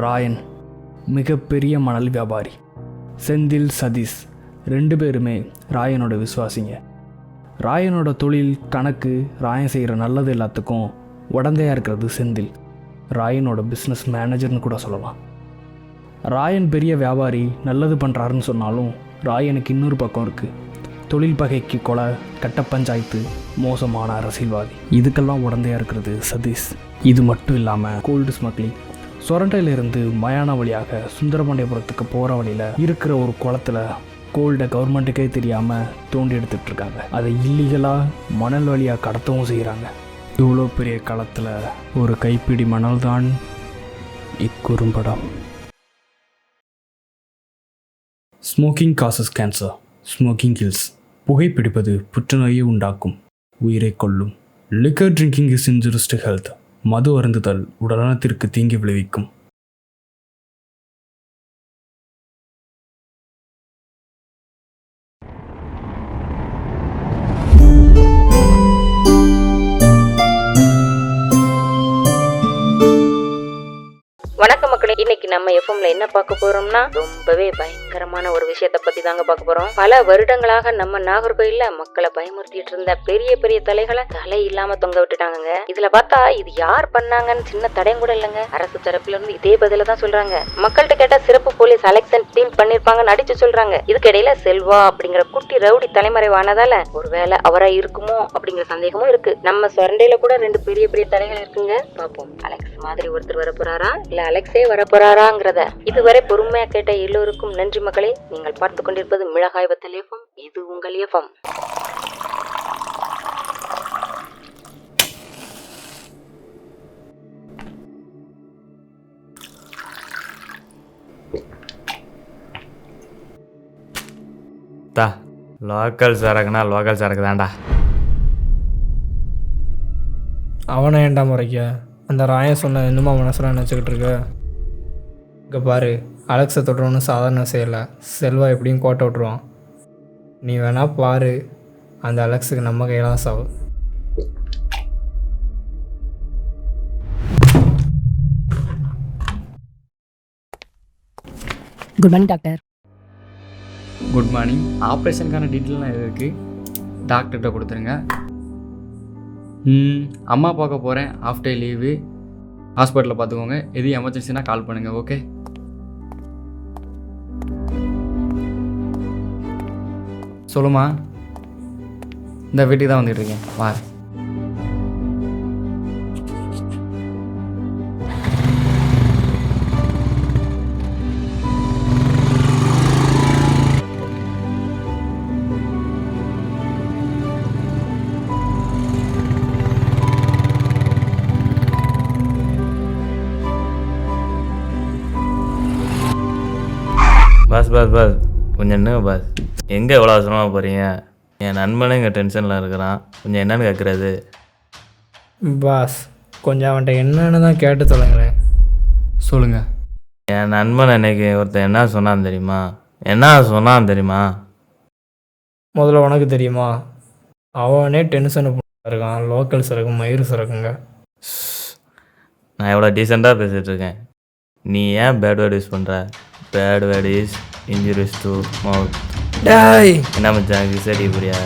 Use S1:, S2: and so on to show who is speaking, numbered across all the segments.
S1: ராயன் மிகப்பெரிய மணல் வியாபாரி. செந்தில், சதீஷ் 2 பேருமே ராயனோட விசுவாசிங்க. ராயனோட தொழில், கணக்கு, ராயன் செய்கிற நல்லது எல்லாத்துக்கும் உடந்தையாக இருக்கிறது செந்தில். ராயனோட பிஸ்னஸ் மேனேஜர்னு கூட சொல்லலாம். ராயன் பெரிய வியாபாரி, நல்லது பண்ணுறாருன்னு சொன்னாலும் ராயனுக்கு இன்னொரு பக்கம் இருக்குது. தொழில் பகைக்கு கொலை, கட்ட பஞ்சாயத்து, மோசமான அரசியல்வாதி. இதுக்கெல்லாம் உடந்தையாக இருக்கிறது சதீஷ். இது மட்டும் இல்லாமல் கோல்டு ஸ்மக்லிங். சொரண்டையிலிருந்து மயான வழியாக சுந்தரபாண்டியபுரத்துக்கு போகிற வழியில் இருக்கிற ஒரு குளத்தில் கோல்டை கவர்மெண்ட்டுக்கே தெரியாமல் தோண்டி எடுத்துகிட்ருக்காங்க. அதை இல்லீகலாக மணல் வழியாக கடத்தவும் செய்கிறாங்க. இவ்வளோ பெரிய களத்தில் ஒரு கைப்பிடி மணல் தான் இக்குறும்படம். Smoking causes cancer, smoking kills. புகைப்பிடிப்பது புற்றுநோயை உண்டாக்கும், உயிரை கொல்லும். Liquor drinking is injurious to health. மது அருந்துதல் உடல்நலத்திற்கு தீங்கு விளைவிக்கும்.
S2: வணக்கம் மக்களே, இன்னைக்கு நம்ம எஃப்எம்ல என்ன பார்க்க போறோம்னா ரொம்பவே பயங்கரமான ஒரு விஷயத்த பத்தி தாங்க பார்க்க போறோம். பல வருடங்களாக நம்ம நாகர்கோயில்ல மக்களை பயமுறுத்திட்டு இருந்த பெரிய பெரிய தலைகளை தலை இல்லாம தொங்க விட்டுட்டாங்க. இதுல பார்த்தா இது யார் பண்ணாங்கன்னு சின்ன தடையும் கூட இல்லைங்க. அரசு தரப்புல இருந்து இதே பதில தான் சொல்றாங்க. மக்கள்கிட்ட கேட்ட சிறப்பு போலீஸ் செலக்ஷன் டீம் பண்ணிருப்பாங்கன்னு அடிச்சு சொல்றாங்க. இதுக்கு இடையில செல்வா அப்படிங்கிற குட்டி ரவுடி தலைமறைவானதால ஒருவேளை அவரா இருக்குமோ அப்படிங்கிற சந்தேகமும் இருக்கு. நம்ம சொரண்டையில கூட 2 பெரிய பெரிய தலைகள் இருக்குங்க. பாப்போம், அலெக்ஸ் மாதிரி ஒருத்தர் வர போறாரா இல்ல அலெக்ஸே வரப்போறாராங்கிறத. இதுவரை பொறுமையா கேட்ட எல்லோருக்கும் நன்றி மக்களே. நீங்கள் பார்த்து கொண்டிருப்பது மிளகாய் வத்தல் எஃப்எம். இது உங்கள் எஃப்எம்.
S3: லோக்கல் சரக்குனா லோக்கல் சரக்கு தான்டா.
S4: அவனை ஏன்டா முறைக்க? அந்த ராயன் சொன்ன இன்னுமா மனசில் நினச்சிக்கிட்டு இருக்க? இங்கே பாரு, அலெக்ஸை தொட்டுறோன்னு சாதாரண செய்யலை. செல்வா எப்படியும் கோட்டை விட்ருவான். நீ வேணா பாரு, அந்த அலெக்ஸுக்கு நம்ம கையில் தான் சாவு.
S5: Good morning doctor.
S6: Good morning. ஆப்ரேஷனுக்கான டீட்டெயிலாம் இருக்குது, டாக்டர்கிட்ட கொடுத்துருங்க. அம்மா பார்க்க போகிறேன், ஆஃப் டே லீவு. ஹாஸ்பிட்டலில் பார்த்துக்கோங்க. எது எமர்ஜென்சினா கால் பண்ணுங்கள். ஓகே. சொல்லுமா, இந்த வீட்டுக்கு தான் வந்துட்டுருக்கேன். வா.
S3: பஸ் பஸ் பஸ் கொஞ்சம் என்ன பஸ், எங்கே எவ்வளோ அவசரமாக போகிறீங்க? என் நண்பனே இங்கே டென்ஷனில் இருக்கிறான். கொஞ்சம் என்னன்னு கேட்குறது?
S4: பாஸ், கொஞ்சம் அவன்கிட்ட என்னன்னு தான் கேட்டு தொலைங்களேன்.
S6: சொல்லுங்கள்.
S3: என் நண்பன் அன்னைக்கு ஒருத்தன் என்ன சொன்னான் தெரியுமா?
S4: முதல்ல உனக்கு தெரியுமா? அவனே டென்ஷனு இருக்கான். லோக்கல் சரக்கு, மயிறு சரக்குங்க.
S3: நான் எவ்வளோ டீசெண்டாக பேசிகிட்ருக்கேன். நீ ஏன் பேட் வேர்டு யூஸ் பண்ணுற? Bad word is injurious to mouth.
S4: டேய்,
S3: என்ன மச்சான் சரி புரியா?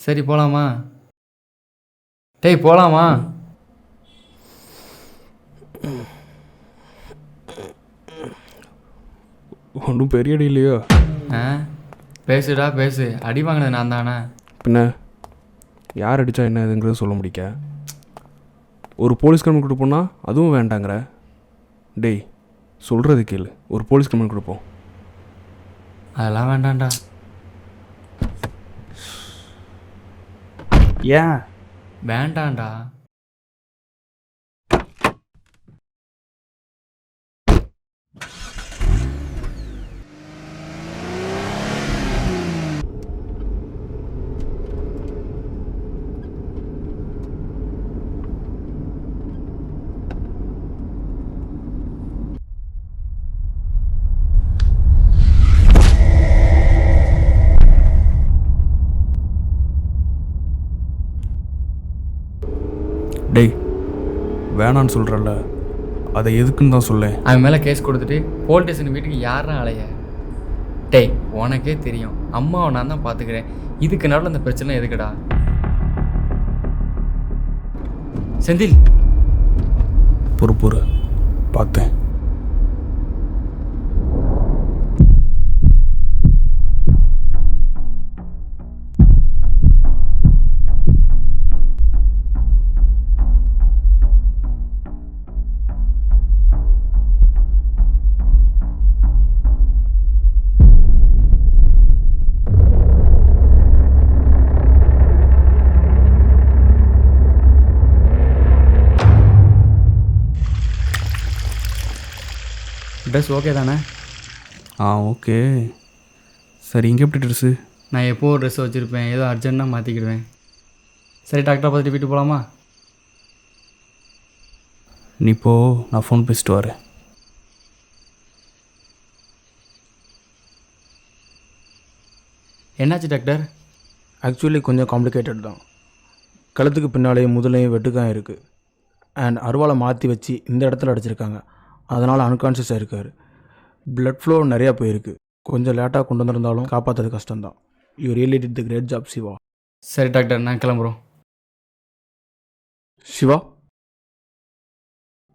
S6: சரி போகலாமா? டேய் போகலாமா?
S1: ஒன்றும் பெரிய அடி இல்லையோ?
S6: பேசுடா பேசு. அடி வாங்கினது நான் தானே.
S1: பின்ன யார் அடித்தா என்ன இதுங்கிறது சொல்ல முடிக்க. ஒரு போலீஸ் கம்பெனி கொடுப்போம்னா அதுவும் வேண்டாங்கிற. டேய் சொல்கிறது கேளு, ஒரு போலீஸ் கம்பெனி கொடுப்போம்.
S6: அதெல்லாம் வேண்டாம்டா.
S1: ஏன்
S6: வேண்டாம்டா.
S5: வேணான்னு சொல்கிறல்ல, அதை எதுக்குன்னு தான் சொல்லேன்.
S6: அவன் மேலே கேஸ் கொடுத்துட்டு போலீஸ் ஸ்டேஷன் வீட்டுக்கு யாரா அலைய? டேய், உனக்கே தெரியும் அம்மாவை நான் தான் பார்த்துக்கிறேன். இதுக்கு நடுவில் அந்த பிரச்சனை எதுக்குடா? செந்தில்,
S5: பொறுப்புற பார்த்தேன்.
S6: ட்ரெஸ் ஓகே தானே?
S5: ஓகே. சரி, இங்கே எப்படி ட்ரெஸ்ஸு?
S6: நான் எப்போது ட்ரெஸ் வச்சுருப்பேன், ஏதோ அர்ஜென்ட்டாக மாற்றிக்கிடுவேன். சரி, டாக்டரை பார்த்துட்டு வீட்டு போகலாமா?
S5: நீ போ, நான் ஃபோன் பேசிட்டு வரேன்.
S6: என்னாச்சு டாக்டர்?
S7: ஆக்சுவலி கொஞ்சம் காம்ப்ளிகேட்டட் தான். கழுத்துக்கு பின்னாலேயும் முதலையும் வெட்டுக்காயம் இருக்குது. அண்ட் அருவாளை மாற்றி வச்சு இந்த இடத்துல அடிச்சிருக்காங்க. அதனால் அன்கான்ஷியஸாக இருக்கார். பிளட் ஃப்ளோ நிறையா போயிருக்கு. கொஞ்சம் லேட்டாக கொண்டு வந்திருந்தாலும் காப்பாற்றுறது கஷ்டம்தான். You really did the great job Siva.
S6: சரி டாக்டர், நான் கிளம்புறோம்.
S7: சிவா,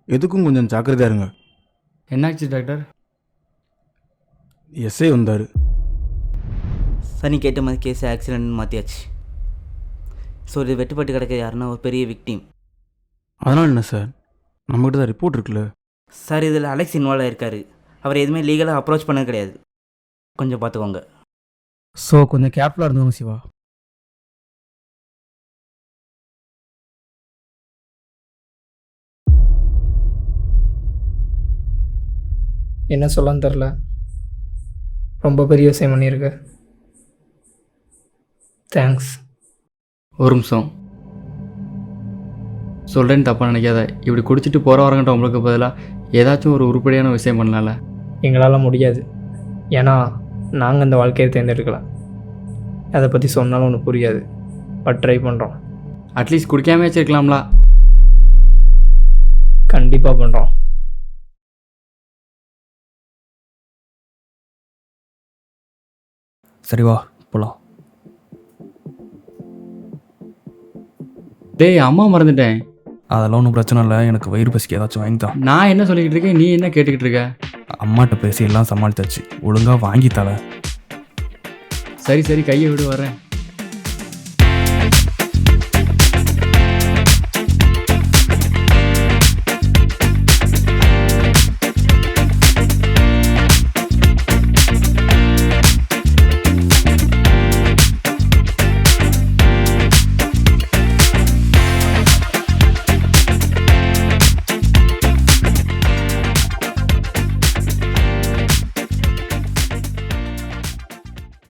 S7: எதுக்கும் கொஞ்சம் ஜாக்கிரதையாக இருங்க.
S6: என்னாச்சு டாக்டர்?
S7: எஸ்ஐ வந்தார்.
S8: சனி கேட்ட மாதிரி கேஸ் ஆக்சிடென்ட்னு மாற்றியாச்சு. ஸோ இது வெட்டுப்பட்டு கிடக்க யாருன்னா ஒரு பெரிய விக்டிம்.
S7: அதனால் என்ன சார், நம்மகிட்ட தான் ரிப்போர்ட் இருக்குல்ல.
S8: சார், இதில் அலெக்ஸ் இன்வால்வ் ஆகிருக்காரு. அவர் எதுவுமே லீகலாக அப்ரோச் பண்ணது கிடையாது. கொஞ்சம் பார்த்துக்கோங்க.
S7: ஸோ கொஞ்சம் கேர்ஃபுல்லாக இருந்தவங்க சிவா.
S4: என்ன சொல்லன்னு தெரில. ரொம்ப பெரிய விஷயம் பண்ணியிருக்க. தேங்க்ஸ்.
S6: ஒரு நிமிஷம் சொல்கிறேன்னு தப்பாக நினைக்காத. இப்படி குடிச்சிட்டு போகிற வரங்கிட்ட உங்களுக்கு பதிலாக ஏதாச்சும் ஒரு உருப்படியான விஷயம் பண்ணலாம்ல?
S4: எங்களால் முடியாது. ஏன்னா நாங்கள் அந்த வாழ்க்கையை தேர்ந்தெடுக்கலாம். அதை பற்றி சொன்னாலும் ஒன்று புரியாது. பட் ட்ரை பண்ணுறோம்.
S6: அட்லீஸ்ட் குடிக்காமே வச்சுருக்கலாம்ல?
S4: கண்டிப்பாக பண்ணுறோம்.
S5: சரி வா போகலாம்.
S6: டேய், அம்மா மறந்துட்டேன்.
S5: அதெல்லாம் ஒன்றும் பிரச்சனை இல்லை. எனக்கு வயிறு பசிக்கு ஏதாச்சும் வாங்கித்தான்.
S6: நான் என்ன சொல்லிக்கிட்டு இருக்கேன், நீ என்ன கேட்டுக்கிட்டு இருக்க?
S5: அம்மாட்ட பேசி எல்லாம் சமாளித்தாச்சு. ஒழுங்காக வாங்கி தர.
S6: சரி சரி, கையை விடு, வரேன்.